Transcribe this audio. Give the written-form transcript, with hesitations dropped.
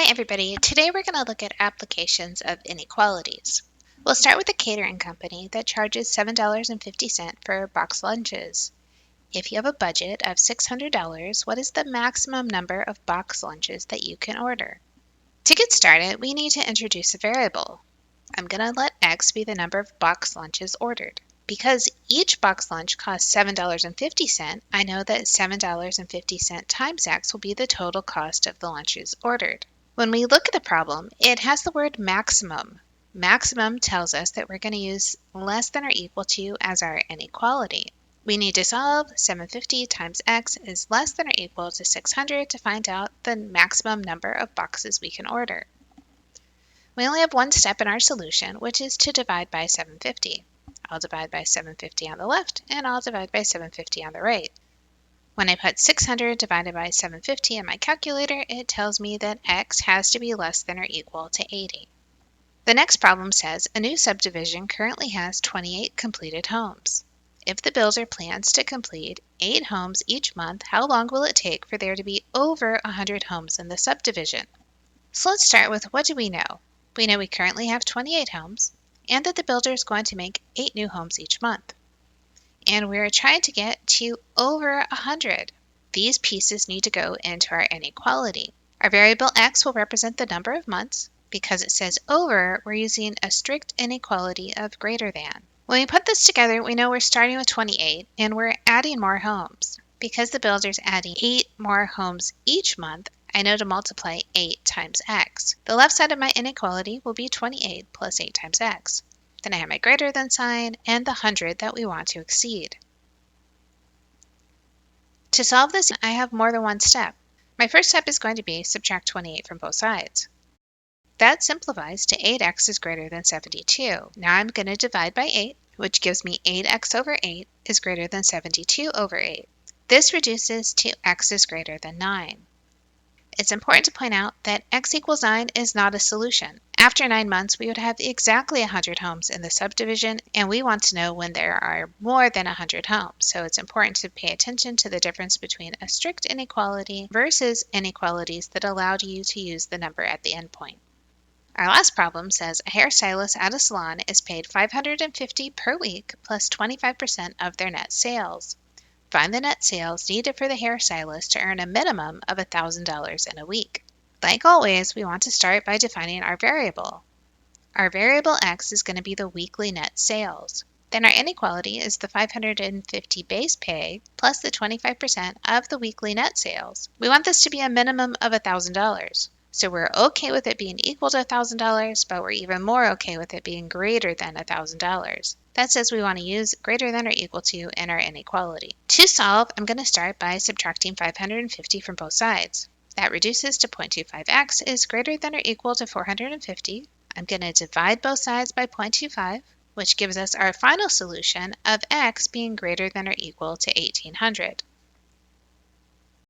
Hi everybody, today we're going to look at applications of inequalities. We'll start with a catering company that charges $7.50 for box lunches. If you have a budget of $600, what is the maximum number of box lunches that you can order? To get started, we need to introduce a variable. I'm going to let X be the number of box lunches ordered. Because each box lunch costs $7.50, I know that $7.50 times X will be the total cost of the lunches ordered. When we look at the problem, it has the word maximum. Maximum tells us that we're going to use less than or equal to as our inequality. We need to solve 750 times x is less than or equal to 600 to find out the maximum number of boxes we can order. We only have one step in our solution, which is to divide by 750. I'll divide by 750 on the left, and I'll divide by 750 on the right. When I put 600 divided by 750 in my calculator, it tells me that x has to be less than or equal to 80. The next problem says a new subdivision currently has 28 completed homes. If the builder plans to complete 8 homes each month, how long will it take for there to be over 100 homes in the subdivision? So let's start with what do we know? We know we currently have 28 homes and that the builder is going to make 8 new homes each month. And we're trying to get to over 100. These pieces need to go into our inequality. Our variable x will represent the number of months. Because it says over, we're using a strict inequality of greater than. When we put this together, we know we're starting with 28 and we're adding more homes. Because the builder's adding 8 more homes each month, I know to multiply 8 times x. The left side of my inequality will be 28 plus 8 times x. Then I have my greater than sign and the 100 that we want to exceed. To solve this, I have more than one step. My first step is going to be subtract 28 from both sides. That simplifies to 8x is greater than 72. Now I'm going to divide by 8, which gives me 8x over 8 is greater than 72 over 8. This reduces to x is greater than 9. It's important to point out that x equals 9 is not a solution. After 9 months, we would have exactly 100 homes in the subdivision, and we want to know when there are more than 100 homes. So it's important to pay attention to the difference between a strict inequality versus inequalities that allowed you to use the number at the endpoint. Our last problem says a hairstylist at a salon is paid $550 per week plus 25% of their net sales. Find the net sales needed for the hairstylist to earn a minimum of $1,000 in a week. Like always, we want to start by defining our variable. Our variable x is going to be the weekly net sales. Then our inequality is the 550 base pay plus the 25% of the weekly net sales. We want this to be a minimum of $1,000. So we're okay with it being equal to $1,000, but we're even more okay with it being greater than $1,000. That says we want to use greater than or equal to in our inequality. To solve, I'm going to start by subtracting 550 from both sides. That reduces to 0.25x is greater than or equal to 450. I'm going to divide both sides by 0.25, which gives us our final solution of x being greater than or equal to 1800.